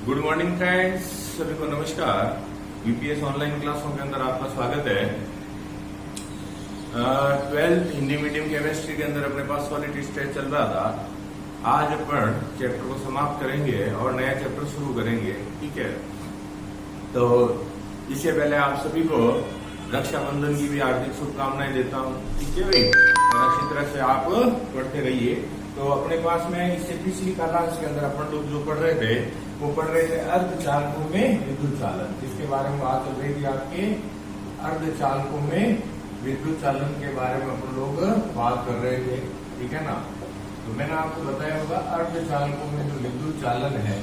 Good morning friends, सभी को नमस्कार। यूपीएस ऑनलाइन क्लासों के अंदर आपका स्वागत है। 12th हिंदी मीडियम केमिस्ट्री के अंदर अपने पास सॉलिड स्टेट चल रहा था। आज अपन चैप्टर को समाप्त करेंगे और नया चैप्टर शुरू करेंगे, ठीक है। तो इससे पहले आप सभी को रक्षाबंधन की भी हार्दिक शुभकामनाएं देता हूँ, ठीक है भाई। और अच्छी तरह से आप पढ़ते रहिए। तो अपने पास में इससे पिछली क्लास के अंदर अपन लोग जो पढ़ रहे थे वो पढ़ रहे थे अर्धचालकों में विद्युत चालन, जिसके बारे में बात चल रही थी आपके अर्धचालकों में विद्युत चालन के बारे में अपन लोग बात कर रहे थे, ठीक है ना। तो मैंने आपको बताया होगा अर्धचालकों में जो विद्युत चालन है,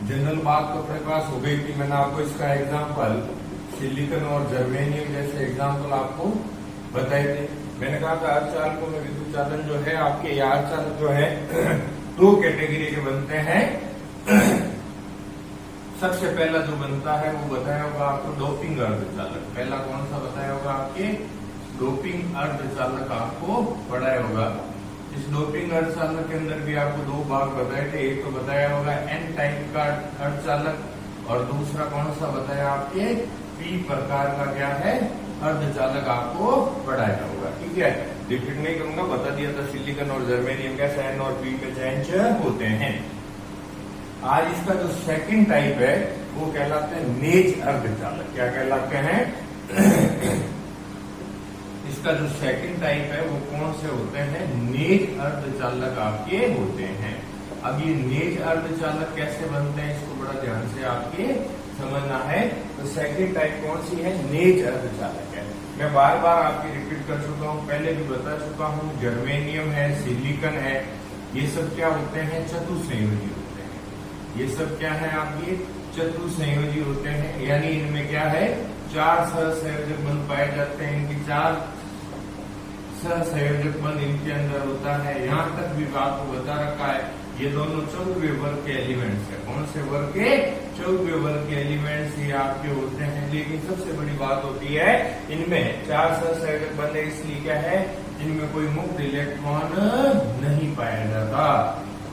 जनरल बात तो अपने पास हो गई थी। मैंने आपको इसका एग्जाम्पल सिलिकॉन और जर्मेनियम जैसे एग्जाम्पल आपको बताए थे। मैंने कहा था अर्धचालकों में विद्युत चालन जो है आपके ये अर्धचालक जो है दो कैटेगरी के बनते हैं। सबसे पहला जो बनता है वो बताया होगा आपको डोपिंग अर्धचालक। पहला कौन सा बताया होगा? आपके डोपिंग अर्धचालक आपको पढ़ाया होगा। इस डोपिंग अर्धचालक के अंदर भी आपको दो भाग बताए थे। एक तो बताया होगा एन टाइप का अर्धचालक और दूसरा कौन सा बताया आपके पी प्रकार का क्या है अर्धचालक आपको पढ़ाया होगा, ठीक है। रिपीट नहीं करूंगा, बता दिया था सिलिकॉन और जर्मेनियम कैसे एन और पी में चेंज होते हैं। आज इसका जो सेकंड टाइप है वो कहलाते हैं नेज अर्धचालक। क्या कहलाते हैं? इसका जो सेकंड टाइप है वो कौन से होते हैं? नेज अर्धचालक आपके होते हैं। अब ये नेज अर्धचालक कैसे बनते हैं इसको बड़ा ध्यान से आपके समझना है। तो सेकंड टाइप कौन सी है? नेज अर्धचालक है। मैं बार बार आपकी रिपीट कर चुका हूँ, पहले भी बता चुका हूँ। जर्मेनियम है, सिलिकॉन है, ये सब क्या होते हैं? चतुसंयोजी होते हैं। ये सब क्या है आपके? चतुसंयोजी होते हैं। यानी इनमें क्या है? 4 सहसंयोजक बंध पाए जाते हैं। इनकी 4 सहसंयोजक बंध इनके अंदर होता है। यहाँ तक भी आपको बता रखा है ये दोनों 14वें वर्ग के एलिमेंट्स है। कौन से वर्ग के? 14वें वर्ग के एलिमेंट्स ये आपके होते हैं। लेकिन सबसे बड़ी बात होती है इनमें 4 सहसंयोजक बंध है, इसलिए क्या है? इनमें कोई मुक्त इलेक्ट्रॉन नहीं पाया जाता।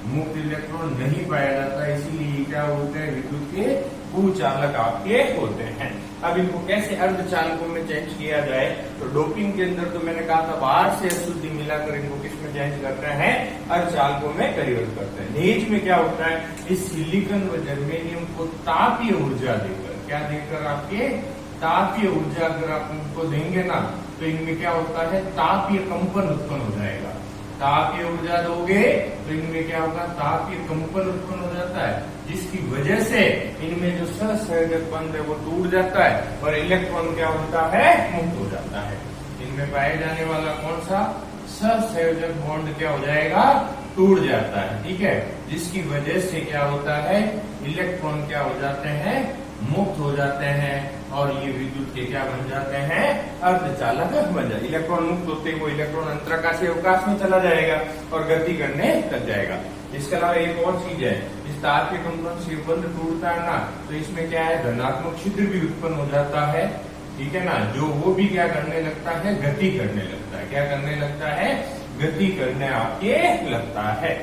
मुक्त इलेक्ट्रॉन नहीं पाया जाता, इसीलिए क्या होते हैं? विद्युत के कुचालक आपके होते हैं। अब इनको कैसे अर्धचालकों में चेंज किया जाए? तो डोपिंग के अंदर तो मैंने कहा था बाहर से अशुद्धि मिलाकर इनको किस में चेंज करते हैं? अर्धचालकों में कन्वर्ट करते हैं। नेज में क्या होता है? इस सिलिकॉन व जर्मेनियम को तापीय ऊर्जा देकर, क्या देकर? आपके तापीय ऊर्जा अगर आप उनको देंगे ना तो इनमें क्या होता है? तापीय कंपन उत्पन्न हो जाएगा। तापीय ऊर्जा दोगे तो इनमें क्या होगा? तापीय कंपन उत्पन्न हो जाता है, जिसकी वजह से इनमें जो सहसंयोजक बंध है वो टूट जाता है और इलेक्ट्रॉन क्या होता है? मुक्त हो जाता है। इनमें पाए जाने वाला कौन सा सहसंयोजक बॉन्ड क्या हो जाएगा? टूट जाता है, ठीक है। जिसकी वजह से क्या होता है? इलेक्ट्रॉन क्या हो जाते हैं? मुक्त हो जाते हैं और ये विद्युत के क्या बन जाते हैं? अर्धचालक बन जाते। इलेक्ट्रॉन मुक्त होते ही वो इलेक्ट्रॉन अंतराकाशीय अवकाश में चला जाएगा और गति करने लग जाएगा। इसके अलावा एक और चीज है, इस तार के कंपन से बंध टूटता है ना तो इसमें क्या है? धनात्मक छिद्र भी उत्पन्न हो जाता है, ठीक है ना। जो वो भी क्या करने लगता है? गति करने लगता है। क्या करने लगता है? गति करने आपके लगता है।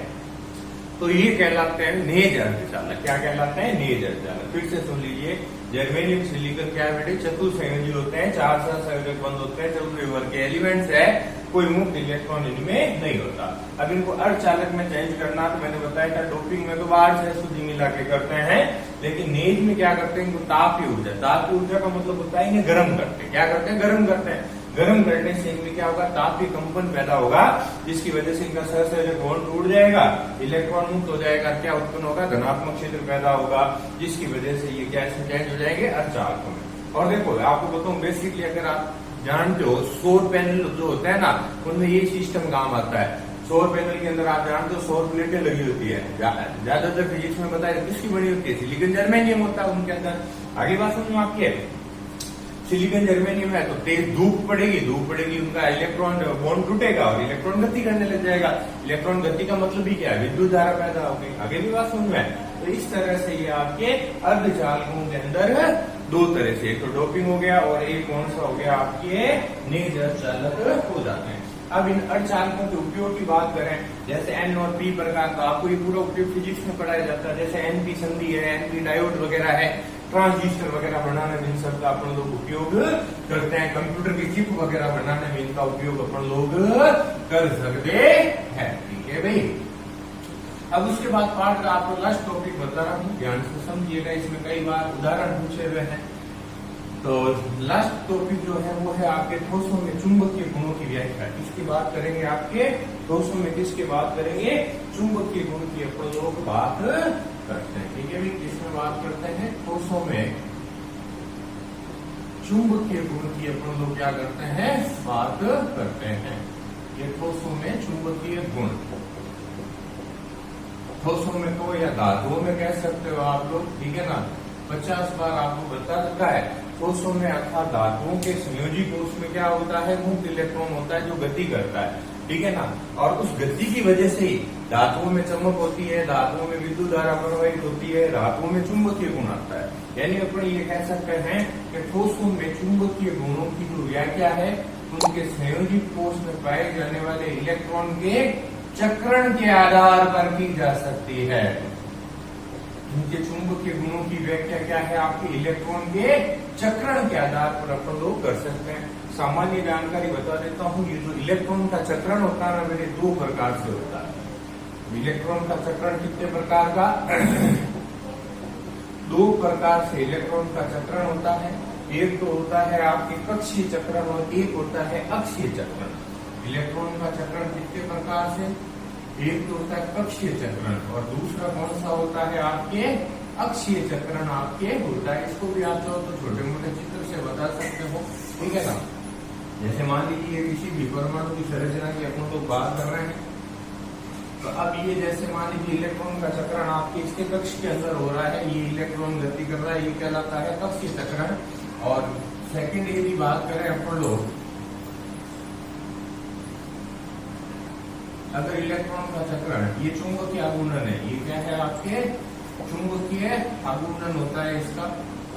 तो ये कहलाते हैं नेज अर्धचालक। क्या कहलाते हैं? नेज अर्धचालक। फिर से सुन लीजिए, जर्मेनियम सिलिकॉन क्या है बेटे? चतुसंयोजी होते हैं, 4 सहसंयोजक बंध होते हैं, 14वें वर्ग के एलिमेंट्स है, कोई मुक्त इलेक्ट्रॉन इनमें नहीं होता। अब इनको अर्धचालक में चेंज करना तो मैंने बताया था डोपिंग में तो बाहर से अशुद्धि मिला के करते हैं, लेकिन नेज में क्या करते हैं? इनको तापीय ऊर्जा। तापीय ऊर्जा का मतलब होता है इन्हें गर्म करते हैं। क्या करते हैं? गर्म करते हैं। गर्म करने से इनमें क्या होगा? तापीय कंपन पैदा होगा, जिसकी वजह से इनका सहसंयोजक बॉन्ड टूट जाएगा, इलेक्ट्रॉन मुक्त हो जाएगा। क्या उत्पन्न होगा? धनात्मक क्षेत्र पैदा होगा, जिसकी वजह से ये क्या चेंज हो जाएंगे? अर्धचालकों में। और देखो आपको बताऊं, बेसिकली अगर आप जानते हो सौर पैनल जो होता है ना उनमें ये सिस्टम काम आता है। सौर पैनल के अंदर आप जानते हो सौर प्लेटें लगी होती है। ज्यादातर फिजिक्स में बताया किसकी बनी होती है? सिलिकॉन जर्मेनियम होता है उनके अंदर। आगे बात समझ में आपकी है? सिलिकॉन जर्मेनियम है तो तेज धूप पड़ेगी, उनका इलेक्ट्रॉन बॉन्ड टूटेगा और इलेक्ट्रॉन गति करने लग जाएगा। इलेक्ट्रॉन गति का मतलब ही क्या है? विद्युत धारा पैदा होगी। आगे भी बात समझ में। तो इस तरह से ये आपके अर्धचालकों के अंदर दो तरह से, एक तो डोपिंग हो गया और एक कौन सा हो गया? आपके नेज अर्धचालक हो जाते हैं। अब इन अर्धचालकों के उपयोग की बात करें, जैसे एन और पी प्रकार का, आपको ये पूरा उपयोग फिजिक्स में पढ़ाया जाता है। जैसे एनपी संधि है, एनपी डायोड वगैरह है, ट्रांजिस्टर वगैरह बनाने में इन सबका अपन लोग उपयोग करते हैं। कंप्यूटर की चिप वगैरह बनाने में इनका उपयोग अपन लोग कर सकते हैं। ठीक है भाई। अब उसके बाद पार्ट का आपको लास्ट टॉपिक बता रहा हूँ, ध्यान से समझिएगा, इसमें कई बार उदाहरण पूछे हुए हैं। तो लास्ट टॉपिक जो है वो है आपके ठोसों में चुंबकीय गुणों की व्याख्या। इसकी बात करेंगे, आपके ठोसों में किसकी बात करेंगे, चुंबकीय गुण की अपन लोग बात करते हैं। ठीक है भाई, किसमें बात करते हैं, ठोसों में चुंबकीय गुण की अपन लोग क्या करते हैं, बात करते हैं। ये ठोसों में चुंबकीय गुण, ठोसों में तो या धातुओं में कह सकते हो आप लोग, ठीक है ना। 50 बार आपको बता रखा है, ठोसों में अर्थात धातुओं के संयोजी कोष में क्या होता है, मुक्त इलेक्ट्रॉन होता है जो गति करता है, ठीक है ना। और उस गति की वजह से ही धातुओं में चमक होती है, धातुओं में विद्युत धारा प्रवाहित होती है, धातुओं में चुंबकीय गुण आता है। यानी अपन ये कह सकते हैं कि ठोसों में चुंबकीय गुणों की जो व्याख्या है, उनके संयोजी कोष में पाए जाने वाले इलेक्ट्रॉन के चक्रण के आधार पर की जा सकती है। इनके चुंबकीय गुणों की व्याख्या क्या है, आपके इलेक्ट्रॉन के चक्रण के आधार पर अपन लोग कर सकते हैं। सामान्य जानकारी बता देता हूँ, ये जो इलेक्ट्रॉन का चक्रण होता है ना मेरे, 2 प्रकार से होता है। इलेक्ट्रॉन का चक्रण कितने प्रकार का 2 प्रकार से इलेक्ट्रॉन का चक्रण होता है। एक तो होता है आपके कक्षीय चक्रण और एक होता है अक्षीय चक्रण। इलेक्ट्रॉन का चक्रण कितने प्रकार से, एक तो होता है कक्षीय चक्रण और दूसरा कौन सा होता है, आपके अक्षीय चक्रण आपके होता है। इसको भी आप चाहो तो छोटे मोटे चित्र से बता सकते हो, ठीक है ना। जैसे मान लीजिए किसी भी परमाणु की संरचना की अपन लोग बात कर रहे हैं, तो अब ये जैसे मान लीजिए इलेक्ट्रॉन का चक्रण आपके इसके कक्ष के अंदर हो रहा है, ये इलेक्ट्रॉन गति कर रहा है, ये कहलाता है कक्षीय चक्रण। और सेकेंड यदि बात करें अपन लोग, अगर इलेक्ट्रॉन का चक्रण, ये चुंबकीय आघूर्णन है, ये क्या है आपके चुंबकीय आघूर्णन होता है इसका।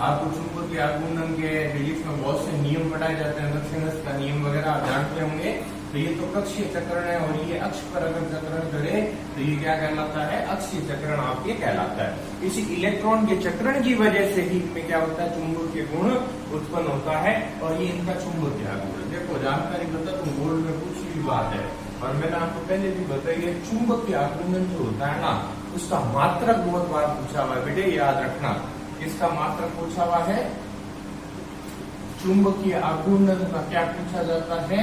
आपको चुंबकीय आघूर्णन के फिजिक्स में बहुत से नियम पढ़ाए जाते हैं, दक्षिणावर्त का नियम वगैरह आप जानते होंगे। तो ये तो कक्षीय चक्रण है और ये अक्ष पर अगर चक्रण करे तो ये क्या कहलाता है, अक्षीय चक्रण आपके कहलाता है। इसी इलेक्ट्रॉन के चक्रण की वजह से ही इनमें क्या होता है, चुंबकीय गुण उत्पन्न होता है और ये इनका चुंबकीय आघूर्णन। देखो जानकारी बता तो बोर्ड में पूछी हुई बात है और मैंने आपको पहले भी बताई है, चुंबकीय आघूर्णन जो होता है ना, उसका मात्रक बहुत बार पूछा हुआ है बेटे, याद रखना। इसका मात्रक पूछा हुआ है, चुंबकीय आघूर्णन का क्या पूछा जाता है,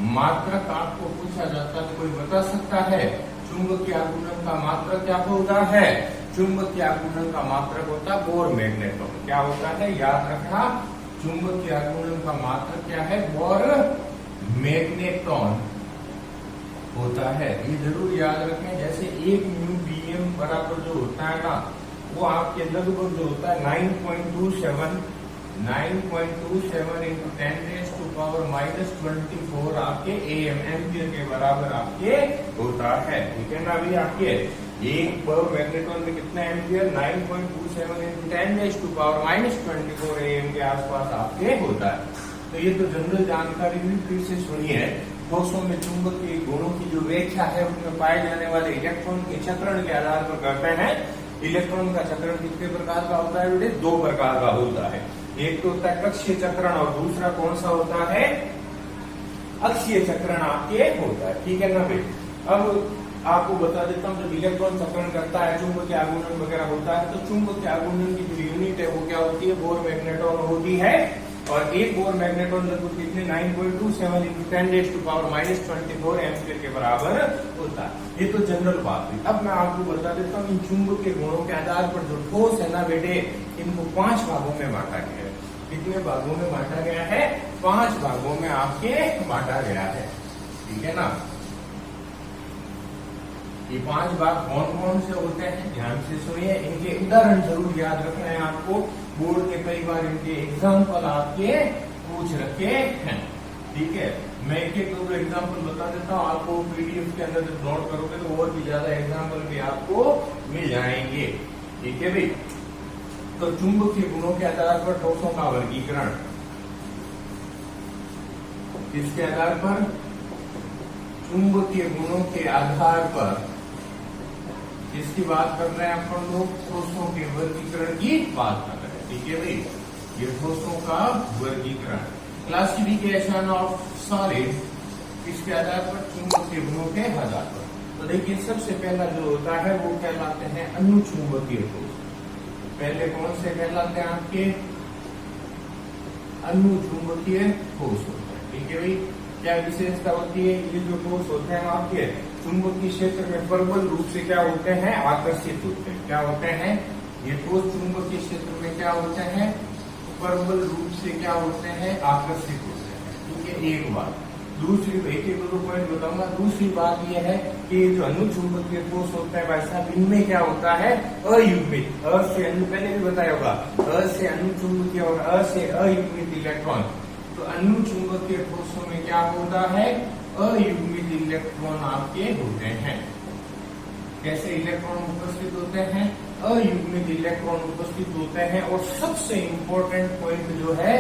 मात्रक आपको पूछा जाता है। कोई बता सकता है चुंबकीय आघूर्णन का मात्रक क्या होता है? चुंबकीय आघूर्णन का मात्रक होता है बोर मैग्नेट्रॉन। क्या होता है, याद रखना, चुंबकीय आघूर्णन का मात्रक क्या है, बोर मैग्नेट्रॉन होता है। ये जरूर याद रखें। जैसे 1 म्यू बीएम बराबर जो होता है ना, वो आपके लगभग जो होता है 9.27 into 10⁻⁻24 आपके एम्पियर के बराबर आपके होता है। ठीक है ना अभी आपके एक मैग्नेट्रॉन में कितना एम्पियर, 9.27 into 10⁻⁻24 AM के आसपास आपके होता है। तो ये तो जनरल जानकारी भी फिर से सुनिए। ठोसों में चुंबकीय गुणों की जो व्याख्या है, उसमें पाए जाने वाले इलेक्ट्रॉन के चक्रण के आधार पर करते हैं। इलेक्ट्रॉन का चक्रण कितने प्रकार का होता है बेटे? 2 प्रकार का होता है। एक तो होता है कक्षीय चक्रण और दूसरा कौन सा होता है, अक्षीय चक्रण आपके होता है। ठीक है ना भाई। अब आपको बता देता हूँ, जब इलेक्ट्रॉन चक्रण करता है, चुंबकीय आघूर्णन वगैरह होता है, तो चुंबकीय आघूर्णन की जो यूनिट है वो क्या होती है, बोर मैग्नेट्रॉन होती है। और एक बोर मैग्नेट्रॉन लगभग कितने 9.27 into 10⁻⁻24 एम्पियर के बराबर होता है। ये तो जनरल बात हुई। अब मैं आपको बता देता हूँ, इन चुंबकीय गुणों के आधार पर जो ठोस है ना बेटे, इनको 5 भागों में बांटा गया है। कितने भागों में बांटा गया है? 5 भागों में आपके बांटा गया है। ठीक है ना। ये 5 भाग कौन कौन से होते हैं, ध्यान से सुनिए। इनके उदाहरण जरूर याद रखना है आपको, बोर्ड के कई बार इनके एग्जाम्पल आपके पूछ रखे हैं। ठीक है, मैं एक एक 2 एग्जाम्पल बता देता हूँ आपको। पीडीएफ के अंदर जब नोट करोगे तो और भी ज्यादा एग्जाम्पल भी आपको मिल जाएंगे। ठीक है भाई। तो चुंबकीय गुणों के आधार पर ठोसों का वर्गीकरण, किसके आधार पर? चुंबकीय गुणों के आधार पर, इसकी बात कर रहे हैं अपन लोग, ठोसों के वर्गीकरण की बात कर रहे हैं। ठीक है भाई, ये ठोसों का वर्गीकरण, क्लासिफिकेशन ऑफ सॉलिड, किसके आधार पर? चुंबकीय गुणों के आधार पर। तो देखिए सबसे पहला जो होता है वो कहलाते हैं अनुचुंबकीय ठोस। पहले कौन से कहलाते हैं आपके? अनुचुंबकीय ठोस होते हैं। ठीक है भाई, क्या विशेषता होती है? ये जो ठोस होते हैं आपके चुंबकीय क्षेत्र में प्रबल रूप से क्या होते हैं? आकर्षित होते हैं। क्या होते हैं? ये ठोस चुंबकीय क्षेत्र में क्या होते हैं? प्रबल रूप से क्या होते हैं? आकर्षित होते हैं। ठीक है, एक बात। दूसरी, एक एक दो पॉइंट बताऊंगा। दूसरी बात यह है कि जो अनुचुंबकीय ठोस होता है भाई साहब, इनमें क्या होता है? अयुग्मित, अ से अनु, पहले भी बताया होगा, अ से अनुचुंबकीय और अ से अयुग्मित इलेक्ट्रॉन। तो अनुचुंबकीय ठोसों में क्या होता है? अयुग्मित इलेक्ट्रॉन आपके होते हैं। कैसे इलेक्ट्रॉन उपस्थित होते हैं? अयुग्मित इलेक्ट्रॉन उपस्थित होते हैं। और सबसे इंपॉर्टेंट पॉइंट जो है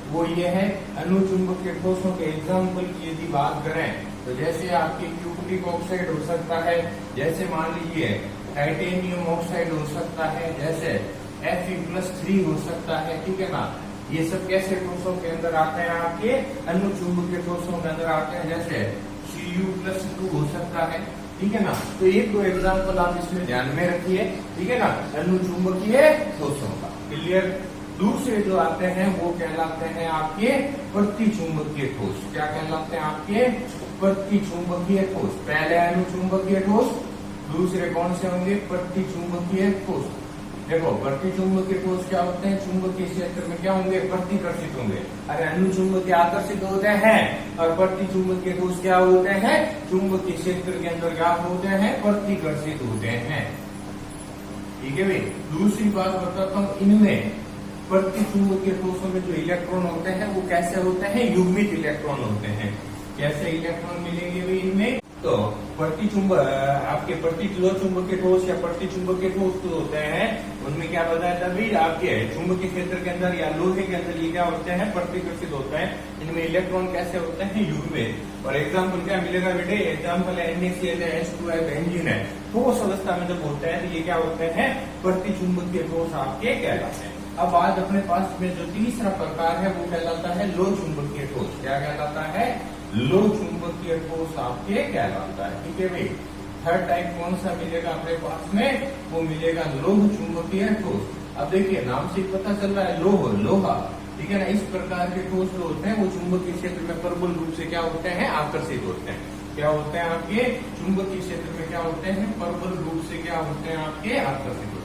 वो ये है, अनुचुंबकीय ठोसों के एग्जाम्पल की यदि बात करें तो जैसे आपके क्यूबिक ऑक्साइड हो सकता है, जैसे मान लीजिए टाइटेनियम ऑक्साइड हो सकता है, जैसे Fe+3 हो सकता है। ठीक है ना, ये सब कैसे ठोसों के अंदर आते हैं? आपके अनुचुंबकीय ठोसों के अंदर आते हैं। जैसे Cu+2 हो सकता है। ठीक है ना, तो एक दो एग्जाम्पल आप इसमें ध्यान में रखिए। ठीक है ना, अनुचुंबकीय ठोसों का। क्लियर? दूसरे जो आते हैं वो कहलाते हैं आपके प्रतिचुंबकीय ठोस। क्या कहलाते हैं? आपके प्रतिचुंबकीय ठोस। पहले अनुचुंबकीय ठोस, दूसरे कौन से होंगे? प्रतिचुंबकीय ठोस। देखो, प्रतिचुंबकीय ठोस क्या होते हैं? चुंबकीय क्षेत्र में क्या होंगे? प्रतिकर्षित होंगे। अरे अनुचुंबकीय आकर्षित होते हैं, और प्रतिचुंबकीय ठोस क्या होते हैं? चुंबकीय क्षेत्र के अंदर क्या होते हैं? प्रतिकर्षित होते हैं। ठीक है भाई, दूसरी बात बताता हूँ, इनमें प्रतिचुंबकीय ठोसों में जो इलेक्ट्रॉन होते हैं वो कैसे होते हैं? युग्मित इलेक्ट्रॉन होते हैं। कैसे इलेक्ट्रॉन मिलेंगे भी इनमें? तो आपके प्रतिचुंबकीय ठोस या प्रतिचुंबकीय ठोस जो होते हैं उनमें क्या बताया था भाई? आपके चुंबकीय क्षेत्र के अंदर या लोहे के अंदर ये क्या होते हैं? प्रतिकर्षित होते हैं। इनमें इलेक्ट्रॉन कैसे होते हैं? युग्मित। और एग्जाम्पल क्या मिलेगा बेटे? एग्जाम्पल है NaCl है, H2 है, बेंजीन है। ठोस अवस्था में जब होते हैं तो ये क्या होते हैं? प्रतिचुंबकीय ठोस आपके कहलाते हैं। अब आज अपने पास में जो तीसरा प्रकार है वो कहलाता है लो चुंबकीय ठोस। क्या कहलाता है? लो चुंबकीय ठोस आपके कहलाता है। ठीक है भाई, थर्ड टाइप कौन सा मिलेगा अपने पास में? वो मिलेगा लोह चुंबकीय ठोस। अब देखिए नाम से पता चल रहा है लोह, लोहा। ठीक है ना, इस प्रकार के ठोस जो होते हैं वो चुंबकीय क्षेत्र में प्रबल रूप से क्या होते हैं? आकर्षित होते हैं। क्या होते हैं? आपके चुंबकीय क्षेत्र में क्या होते हैं? प्रबल रूप से क्या होते हैं? आपके आकर्षित होते हैं।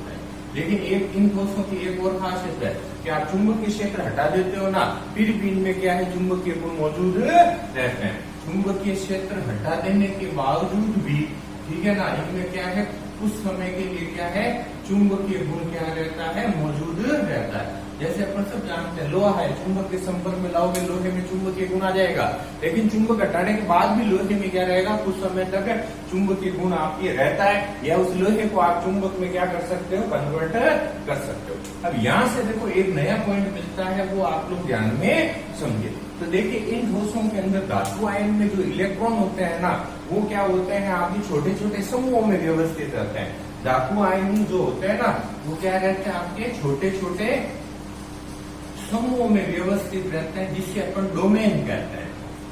लेकिन एक इन ठोसों की एक और खासियत है कि आप चुंबकीय क्षेत्र हटा देते हो ना, फिर भी इनमें क्या है? चुंबकीय गुण मौजूद रहते हैं। चुंबकीय क्षेत्र हटा देने के बावजूद भी, ठीक है ना, इनमें क्या है? कुछ समय के लिए क्या है? चुंबकीय गुण क्या रहता है? मौजूद रहता है। जैसे अपन सब जानते हैं लोहा है, चुंबक के संपर्क में लाओगे लोहे में चुंबकीय गुण आ जाएगा। लेकिन चुंबक हटाने के बाद भी लोहे में क्या रहेगा? कुछ समय तक चुंबकीय गुण आपके रहता है, या उस लोहे को आप चुंबक में क्या कर सकते हो? कन्वर्ट कर सकते हो। अब यहाँ से देखो एक नया पॉइंट मिलता है, वो आप लोग ध्यान में समझे। तो देखिए इन ठोसों के अंदर धातु आयन में जो इलेक्ट्रॉन होते हैं ना, वो क्या होते हैं? आपके छोटे छोटे समूहों में व्यवस्थित रहते हैं। धातु आयन जो होते हैं ना, वो क्या रहते हैं? आपके छोटे छोटे समूहों में व्यवस्थित रहते हैं, जिससे अपन डोमेन कहते हैं।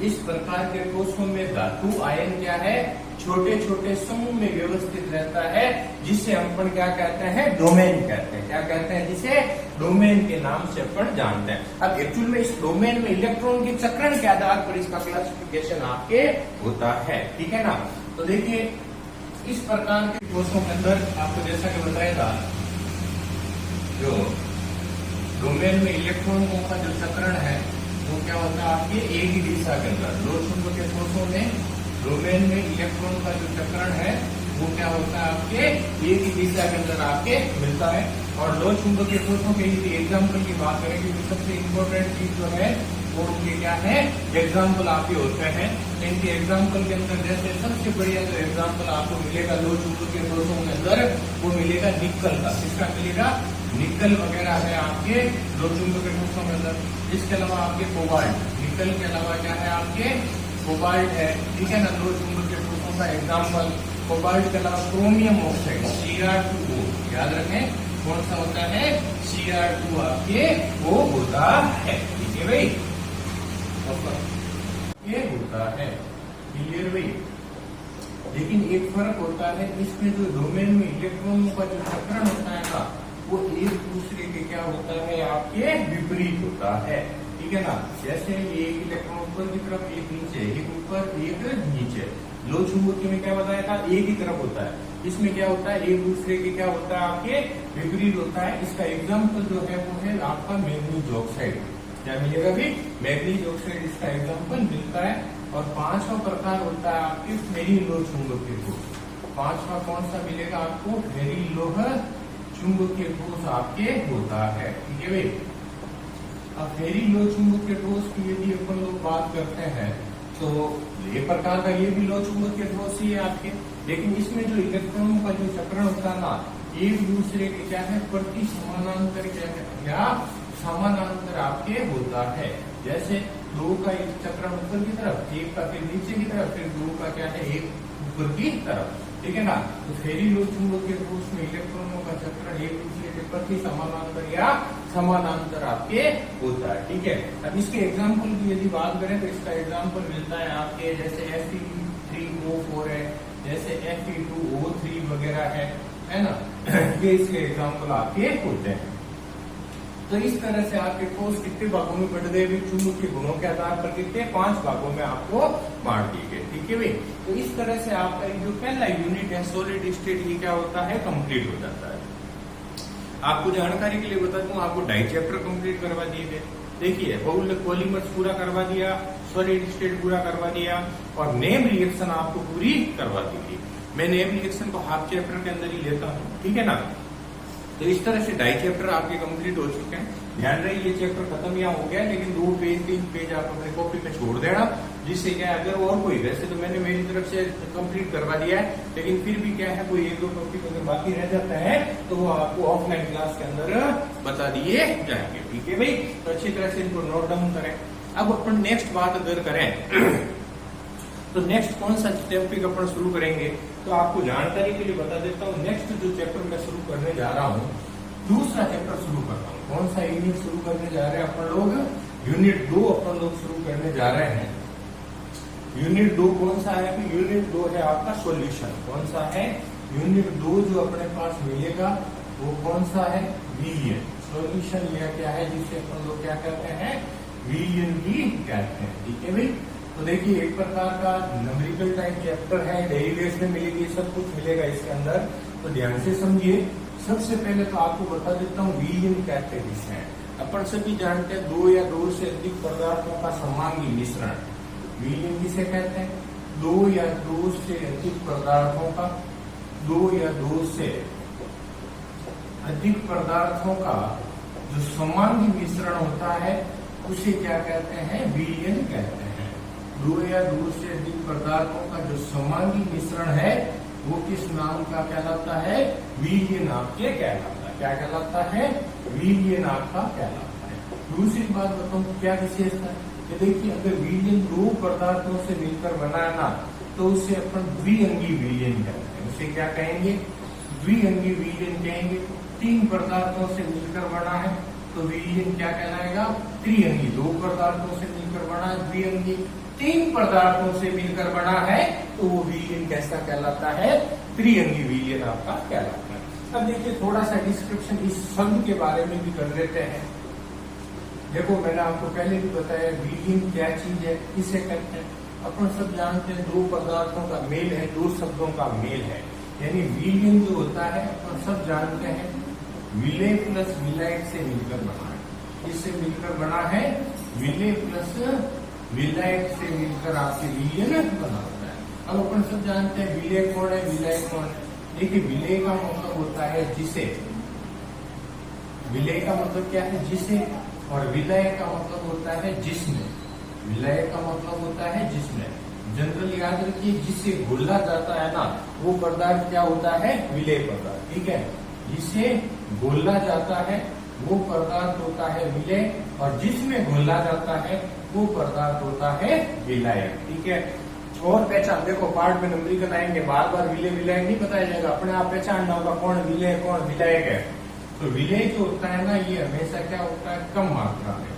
इस प्रकार के ठोसों में धातु आयन क्या है? छोटे छोटे समूह में व्यवस्थित रहता है, जिसे अपन क्या कहते हैं? डोमेन कहते हैं। क्या कहते हैं? जिसे डोमेन के नाम से अपन जानते हैं। अब एक्चुअल में इस डोमेन में इलेक्ट्रॉन के चक्रण के आधार पर इसका क्लासिफिकेशन आपके होता है। ठीक है ना, तो देखिए इस प्रकार के ठोसों के अंदर आपको जैसा कि बताया था, जो डोमेन में इलेक्ट्रॉनों का जो चक्रण है वो क्या होता है? आपके एक ही दिशा के अंदर। लो चुंबकीय ठोसों में डोमेन में इलेक्ट्रॉन का जो चक्रण है वो क्या होता है? आपके एक ही दिशा के अंदर आपके मिलता है। और लो चुंबकीय ठोसों के यदि एग्जाम्पल की बात करेंगे तो सबसे इम्पोर्टेंट चीज जो है वो उनके क्या है? एग्जाम्पल आपके होते हैं। इनके एग्जाम्पल के अंदर जैसे सबसे बढ़िया जो एग्जाम्पल आपको मिलेगा लो चुंबकीय ठोसों के अंदर, वो मिलेगा निकल का। किसका मिलेगा? निकल वगैरह है आपके लो चुंबकीय ठोसों के अंदर। इसके अलावा आपके कोबाल्ट, निकल के अलावा क्या है? आपके कोबाल्ट है। ठीक है ना, लो चुंबकीय सा एग्जाम्पल, कोबाल्ट के अलावा क्रोमियम ऑक्साइड Cr2O, याद रखें कौन सा होता है, Cr2 आपके वो होता है, ठीक है भाई, ये होता है, क्लियर भाई। लेकिन एक फर्क होता है, इसमें जो डोमेन में इलेक्ट्रॉनों का जो चक्रण होता है ना, वो एक दूसरे के क्या होता है, आपके विपरीत होता है, ठीक है ना। जैसे एक इलेक्ट्रॉन ऊपर की तरफ, एक नीचे, एक ऊपर एक नीचे। लो चुंबकीय में क्या बताया था, एक ही तरफ होता है, इसमें क्या होता है, एक दूसरे के क्या होता है, आपके विपरीत होता है। इसका एग्जाम्पल जो है वो है आपका मैग्नीज ऑक्साइड, क्या मिलेगा भी, मैग्नीज ऑक्साइड इसका एग्जाम्पल मिलता है। और पांचवा प्रकार होता है आपके फेरी लोह चुंबकीय ठोस। पांचवा कौन सा मिलेगा आपको, फेरी लोह चुंबकीय ठोस आपके होता है, ठीक है भाई। अब फेरी लोह चुंबकीय ठोस की यदि अपन लोग बात करते हैं तो ये प्रकार का ये भी लोह चुंबकीय ठोस ही है आपके, लेकिन इसमें जो इलेक्ट्रॉनों का जो चक्रण होता है ना, एक दूसरे के क्या है, प्रति समानांतर क्या समानांतर आपके होता है। जैसे दो का एक चक्रण ऊपर की तरफ, एक का फिर नीचे की तरफ, फिर दो का क्या है, एक ऊपर की तरफ, ठीक है ना। तो फेरी लोह चुंबकीय ठोस में इलेक्ट्रॉनों का चक्रण एक दूसरे के प्रति समानांतर या समानांतर आपके होता है, ठीक है। अब इसके एग्जाम्पल की यदि बात करें तो इसका एग्जाम्पल मिलता है आपके, जैसे Fe3O4 है, जैसे Fe2O3 वगैरह है ना, ये इसके एग्जाम्पल आपके होते हैं। तो इस तरह से आपके ठोस कितने भागों में बढ़ गए, चुंबकीय गुणों के आधार पर कितने, 5 भागों में आपको बांट दिए गए, ठीक है भाई। तो इस तरह से आपका जो पहला यूनिट है सॉलिड स्टेट, ये क्या होता है, कंप्लीट हो जाता है। आपको जानकारी के लिए बता दूं, आपको डाई चैप्टर कंप्लीट करवा दिए गए। देखिए बहुलक पॉलीमर्स पूरा करवा दिया, सॉलिड स्टेट पूरा करवा दिया, और नेम रिएक्शन आपको पूरी करवा दी थी। मैं नेम रिएक्शन को हाफ चैप्टर के अंदर ही लेता हूँ, ठीक है ना। तो इस तरह से डाई चैप्टर आपके कंप्लीट हो चुके हैं। ध्यान रहे ये चैप्टर खत्म यहाँ हो गया, लेकिन 2 पेज 3 पेज आप अपने कॉपी में छोड़ देना, जिससे क्या है, अगर और कोई, वैसे तो मैंने मेरी तरफ से कंप्लीट करवा दिया है, लेकिन फिर भी क्या है, कोई 1-2 टॉपिक अगर बाकी रह जाता है तो वो आपको ऑफलाइन क्लास के अंदर बता दिए जाएंगे, ठीक है भाई। तो अच्छी तरह से इनको नोट डाउन करें। अब अपन नेक्स्ट बात अगर करें तो नेक्स्ट कौन सा टॉपिक अपन शुरू करेंगे, तो आपको जानकारी के लिए बता देता हूँ। नेक्स्ट जो चैप्टर मैं शुरू करने जा रहा हूँ, दूसरा चैप्टर शुरू कर रहा हूँ। कौन सा यूनिट शुरू करने जा रहे हैं अपन लोग, यूनिट 2 अपन लोग शुरू करने जा रहे हैं। यूनिट 2 कौन सा है, यूनिट 2 है आपका सॉल्यूशन। कौन सा है, यूनिट 2 जो अपने पास मिलेगा वो कौन सा है, विलियन सॉल्यूशन। यह क्या है, जिसे अपन लोग क्या कहते हैं, विलियन भी कहते हैं, ठीक है भाई। तो देखिए एक प्रकार का न्यूमेरिकल टाइप चैप्टर है, डेरिवेशन मिलेगी, सब कुछ मिलेगा इसके अंदर, तो ध्यान से समझिए। सबसे पहले तो आपको बता देता हूँ विलियन कहते किसे हैं। अपन सभी जानते हैं 2 या 2 से अधिक पदार्थों का समांगी मिश्रण, विलियन किसे कहते हैं, 2 या 2 से अधिक पदार्थों का, 2 या 2 से अधिक पदार्थों का जो समांगी मिश्रण होता है उसे क्या कहते हैं, विलियन कहते हैं। 2 या 2 से अधिक पदार्थों का जो समांगी मिश्रण है वो किस नाम का कहलाता है, विलियन आपके कहलाता है। क्या कहलाता है, विलियन आपका कहलाता है। दूसरी बात बताऊं क्या विशेषता है, देखिए अगर विलियन 2 पदार्थों से मिलकर बना है ना, तो उसे अपन द्विअंगी विलियन कहते हैं। उसे क्या कहेंगे, द्विअंगी विलियन कहेंगे। 3 पदार्थों से मिलकर बना है तो विलियन क्या कहलाएगा, त्रिअंगी। 2 पदार्थों से मिलकर बना है द्विअंगी, 3 पदार्थों से मिलकर बना है तो वो विलियन कैसा कहलाता है, त्रिअंगी विलियन आपका कहलाता है। अब देखिए थोड़ा सा डिस्क्रिप्शन इस शब्द के बारे में भी कर लेते हैं। देखो मैंने आपको पहले भी बताया विलियन क्या चीज है, किसे कहते हैं। अपन सब जानते हैं 2 पदार्थों का मेल है, 2 शब्दों का मेल है, यानी विलियन जो होता है अपन सब जानते हैं विलेय प्लस विलायक से मिलकर बना है। इससे मिलकर बना है विलेय प्लस विलायक से मिलकर आपके विलियन बना होता है। अब अपन सब जानते हैं विलेय कौन है, विलायक कौन है। देखिए विलेय का मतलब होता है जिसे, विलेय का मतलब क्या है, जिसे, और विलय का मतलब होता है जिसमें। विलय का मतलब होता है जिसमें। जनरल याद रखिए जिससे घोला जाता है ना वो पदार्थ क्या होता है, विलेय पदार्थ, ठीक है। जिसे घोला जाता है वो पदार्थ होता है विलेय, और जिसमें घोला जाता है वो पदार्थ होता है विलायक, ठीक है। और पहचान, देखो पार्ट में नंबरिकल आएंगे, बार बार विलय विलायक नहीं बताया जाएगा, अपने आप पहचानना होगा कौन विलय है कौन विलायक है। तो विलय जो होता है ना, ये हमेशा क्या होता है, कम मात्रा में।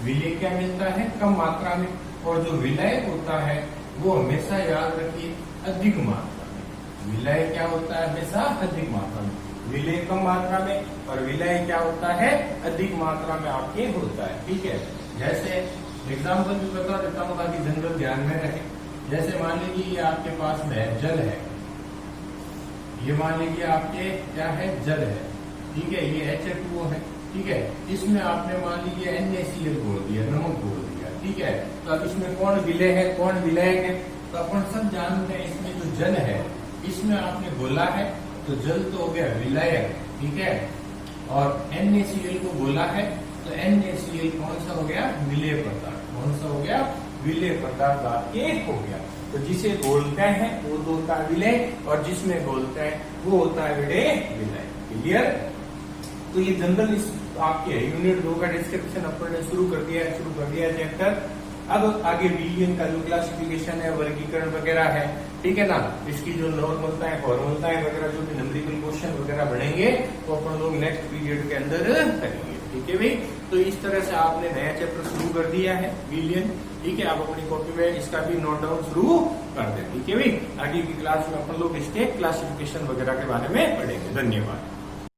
विलय क्या मिलता है, कम मात्रा में। और जो विलायक होता है वो हमेशा याद रखिए अधिक मात्रा में। विलय क्या होता है, हमेशा अधिक मात्रा में। विलय कम मात्रा में और विलय क्या होता है, अधिक मात्रा में आपके होता है। ठीक है, जैसे एग्जाम्पल भी बता देता हूँ ताकि जनरल ध्यान में रहे। जैसे मान लीजिए ये आपके पास में जल है, ये मान लीजिए आपके क्या है, जल है। ठीक है, ये H2O है। ठीक है, इसमें आपने मान लीजिए NaCl घोल दिया, नमक घोल दिया। ठीक है, तो अब इसमें कौन विलय है कौन विलायक है, तो अपन सब जानते हैं इसमें जो जल है इसमें आपने घोला है तो जल तो हो गया विलायक। ठीक है, और NaCl को घोला है तो NaCl कौन सा हो गया, विलेय पदार्थ। कौन सा हो गया, विलेय पदार्थ आपके हो गया। तो जिसे घोलते हैं वो तो होता है विलेय, और जिसमें घोलते हैं वो होता है विलय। क्लियर। तो ये जनरल इस आपके यूनिट 2 का डिस्क्रिप्शन अपन ने शुरू कर दिया चैप्टर। अब आगे विलियन का जो क्लासिफिकेशन है, वर्गीकरण वगैरह है, ठीक है ना, इसकी जो नॉर्मलता है फॉर्मलताएं वगैरह जो भी नंबरिकल क्वेश्चन वगैरह बढ़ेंगे तो अपन लोग नेक्स्ट पीरियड के अंदर करेंगे। ठीक है भाई, तो इस तरह से आपने नया चैप्टर शुरू कर दिया है विलियन। ठीक है, आप अपनी कॉपी में इसका भी नोट डाउन शुरू कर दें। ठीक है भाई, आगे की क्लास में अपन लोग इसके क्लासिफिकेशन वगैरह के बारे में पढ़ेंगे। धन्यवाद।